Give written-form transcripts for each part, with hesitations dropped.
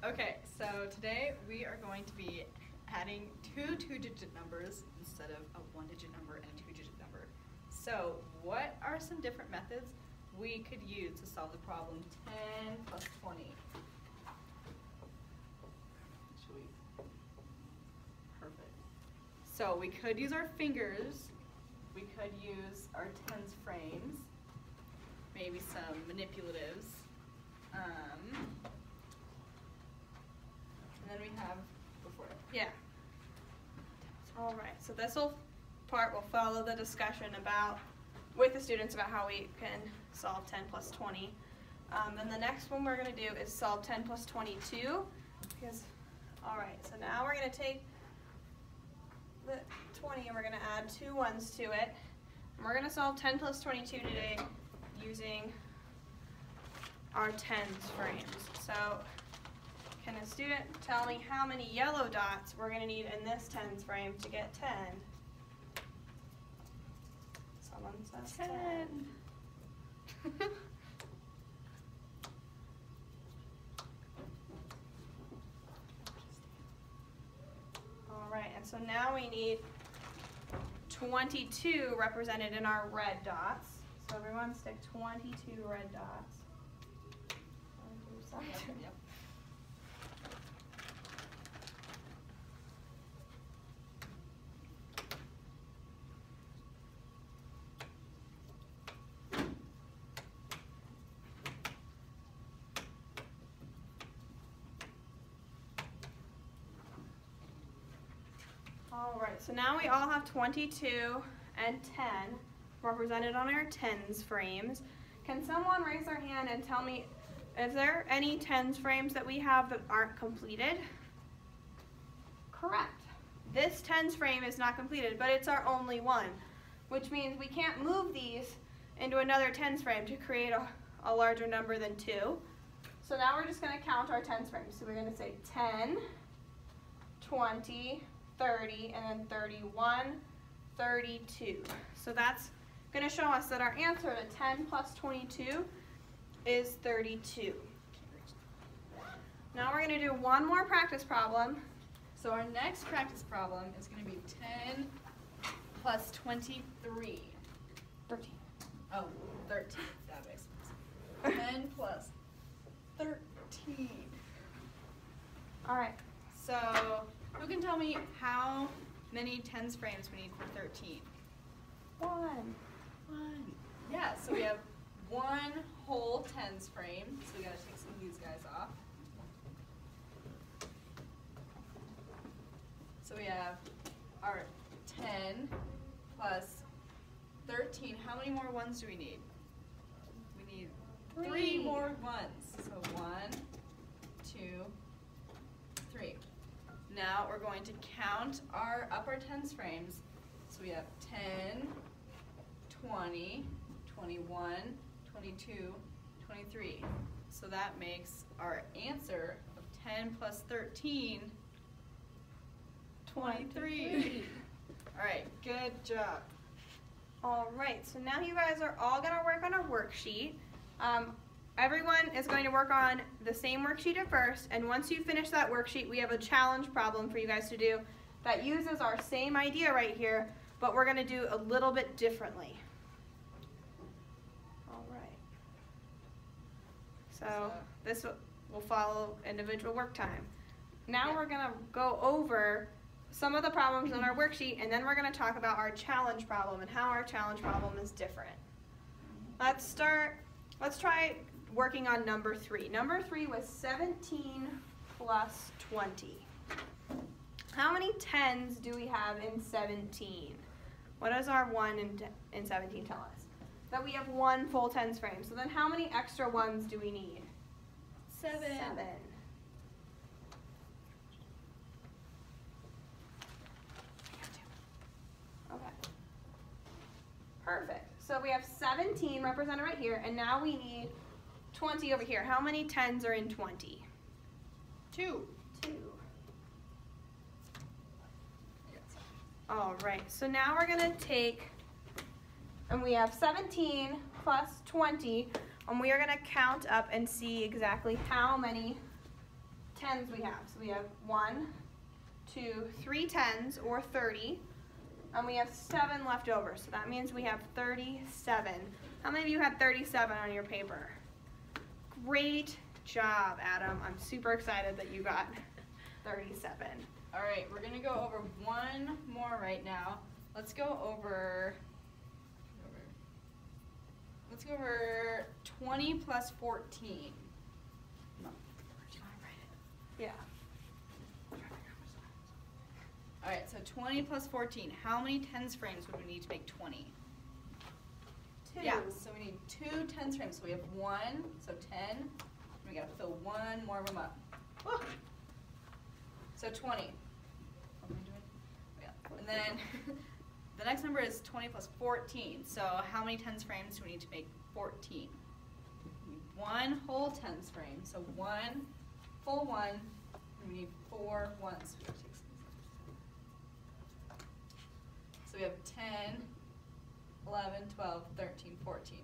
Okay, so today we are going to be adding two-digit numbers instead of a one-digit number and a two-digit number. So what are some different methods we could use to solve the problem 10 plus 20? Perfect. So we could use our fingers, we could use our tens frames, maybe some manipulatives. And then we have before. Yeah. All right. So this part will follow the discussion with the students about how we can solve 10 plus 20. And the next one we're going to do is solve 10 plus 22. All right. So now we're going to take the 20 and we're going to add 2 ones to it. And we're going to solve 10 plus 22 today using our tens frames. So can a student tell me how many yellow dots we're going to need in this tens frame to get 10? Someone says 10. All right, and so now we need 22 represented in our red dots. So everyone stick 22 red dots. Yep. All right, so now we all have 22 and 10 represented on our tens frames. Can someone raise their hand and tell me, is there any tens frames that we have that aren't completed? Correct. This tens frame is not completed, but it's our only one, which means we can't move these into another tens frame to create a larger number than 2. So now we're just going to count our tens frames. So we're going to say 10, 20, 30, and then 31, 32. So that's going to show us that our answer to 10 plus 22 is 32. Now we're going to do one more practice problem. So our next practice problem is going to be 10 plus 23. 13. Oh, 13. That makes sense. 10 plus 13. All right. So who can tell me how many tens frames we need for 13? One. Yeah, so we have one whole tens frame. So we got to take some of these guys off. So we have our 10 plus 13. How many more ones do we need? We need 3 more ones. So 1, 2, 3. Now we're going to count our upper tens frames. So we have 10, 20, 21, 22, 23. So that makes our answer of 10 plus 13, 23. All right, good job. All right, so now you guys are all going to work on a worksheet. Everyone is going to work on the same worksheet at first, and once you finish that worksheet, we have a challenge problem for you guys to do that uses our same idea right here, but we're going to do a little bit differently. All right. So this will follow individual work time. Now we're going to go over some of the problems on our worksheet, and then we're going to talk about our challenge problem and how our challenge problem is different. Let's try working on number 3. Number 3 was 17 plus 20. How many tens do we have in 17? What does our 1 in 17 tell us? That we have one full tens frame. So then how many extra ones do we need? 7. Okay. Perfect. So we have 17 represented right here, and now we need 20 over here. How many tens are in 20? 2. All right, so now we're going to take, and we have 17 plus 20 and we are going to count up and see exactly how many 10s we have. So we have 1, 2, 3 10s, or 30, and we have 7 left over. So that means we have 37. How many of you had 37 on your paper? Great job, Adam. I'm super excited that you got 37. All right, we're going to go over one more right now. Let's go over 20 plus 14. No. Yeah. All right, so 20 plus 14. How many tens frames would we need to make 20? 2. Yeah, so we need 2 tens frames. So we have 1, so 10. We got to fill one more of them up. Woo. So 20. What am I doing? Yeah. And then the next number is 20 plus 14. So how many tens frames do we need to make 14? We need 1 whole tens frame. So 1 full 1, and we need 4 ones. So we have 10, 11, 12, 13, 14.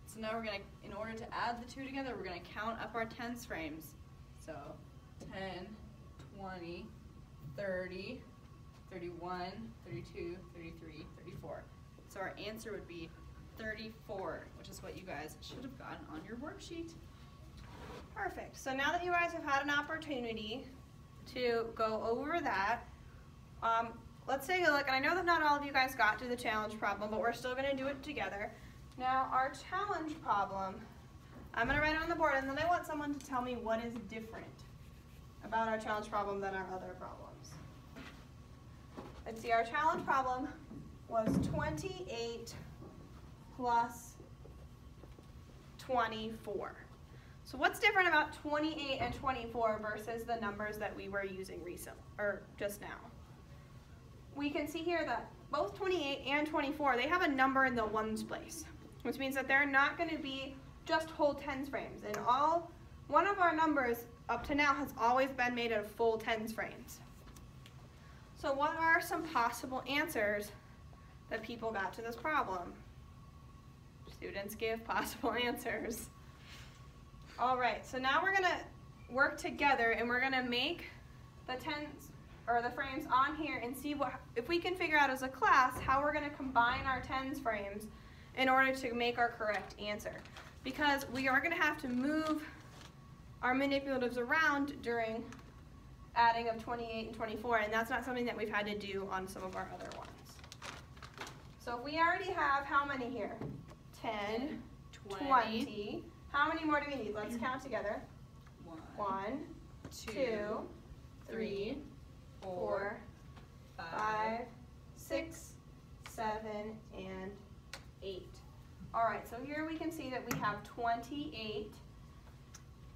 So now we're going to, in order to add the 2 together, we're going to count up our tens frames. So 10, 20, 30, 31, 32, 33, 34. So our answer would be 34, which is what you guys should have gotten on your worksheet. Perfect. So now that you guys have had an opportunity to go over that, let's take a look. And I know that not all of you guys got to the challenge problem, but we're still going to do it together. Now, our challenge problem, I'm going to write it on the board, and then I want someone to tell me what is different about our challenge problem than our other problems. Let's see, our challenge problem was 28 plus 24. So what's different about 28 and 24 versus the numbers that we were using recently, or just now? We can see here that both 28 and 24, they have a number in the ones place, which means that they're not going to be just whole tens frames. And one of our numbers up to now has always been made of full tens frames. So what are some possible answers that people got to this problem? Students give possible answers. All right, so now we're going to work together and we're going to make the tens or the frames on here and see if we can figure out as a class how we're going to combine our tens frames in order to make our correct answer. Because we are going to have to move our manipulatives around during adding of 28 and 24, and that's not something that we've had to do on some of our other ones. So if we already have how many here? 10, 20. How many more do we need? Let's count together. 1, 2, 3, 4, 5, 6, 7, and 8. All right, so here we can see that we have 28.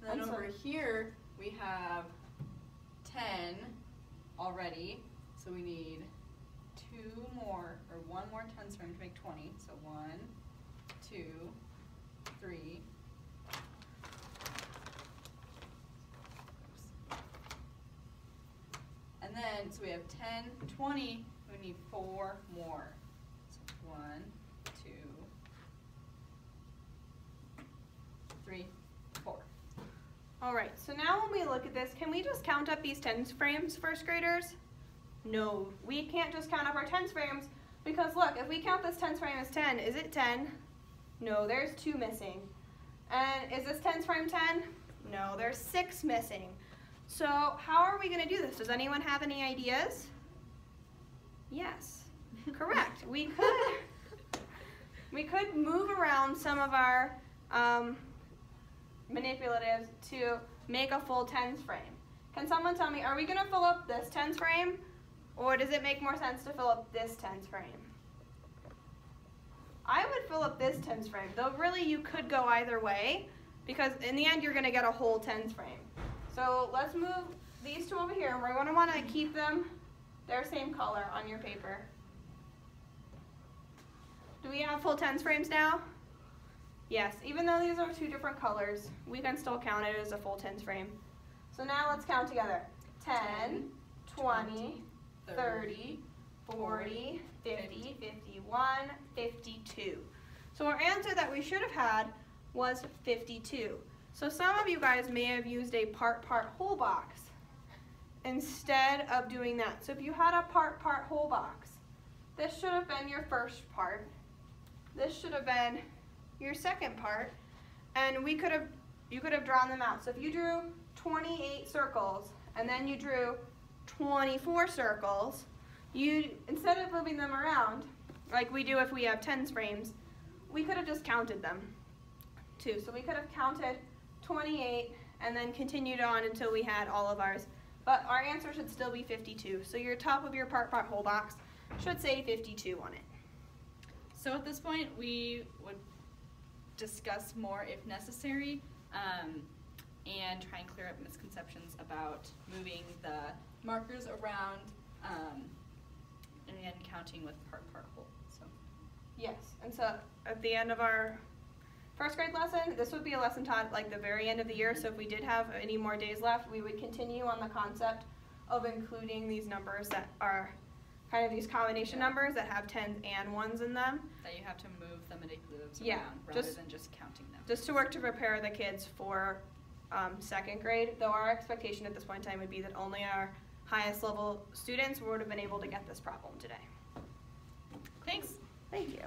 Then over here we have 10 already, so we need 1 more tens frame to make 20. So 1, 2, 3. And then, so we have 10, 20, we need 4 more. So 1, 2, 3, 4. All right, so now when we look at this, can we just count up these tens frames, first graders? No, we can't just count up our tens frames because look, if we count this tens frame as 10, is it 10? No, there's 2 missing. And is this tens frame 10? No, there's 6 missing. So how are we going to do this? Does anyone have any ideas? Yes, correct. We could move around some of our manipulatives to make a full tens frame. Can someone tell me, are we going to fill up this tens frame, or does it make more sense to fill up this tens frame? I would fill up this tens frame, though really you could go either way, because in the end you're going to get a whole tens frame. So let's move these 2 over here, and we're going to want to keep them their same color on your paper. Do we have full tens frames now? Yes, even though these are 2 different colors, we can still count it as a full tens frame. So now let's count together. 10, 20, 30, 40, 50, 51, 52. So our answer that we should have had was 52. So some of you guys may have used a part whole box instead of doing that. So if you had a part whole box, this should have been your first part. This should have been your second part, and you could have drawn them out. So if you drew 28 circles and then you drew 24 circles, instead of moving them around like we do if we have tens frames, we could have just counted them too. So we could have counted 28 and then continued on until we had all of ours. But our answer should still be 52. So your top of your part whole box should say 52 on it. So at this point, we would discuss more if necessary, and try and clear up misconceptions about moving the markers around and counting with part whole. So. Yes, and so at the end of our first grade lesson, this would be a lesson taught like the very end of the year, so if we did have any more days left, we would continue on the concept of including these numbers that are kind of these combination numbers that have tens and ones in them. That you have to move the manipulatives around rather than just counting them. Just to work to prepare the kids for second grade, though our expectation at this point in time would be that only our highest level students would have been able to get this problem today. Thanks. Thank you.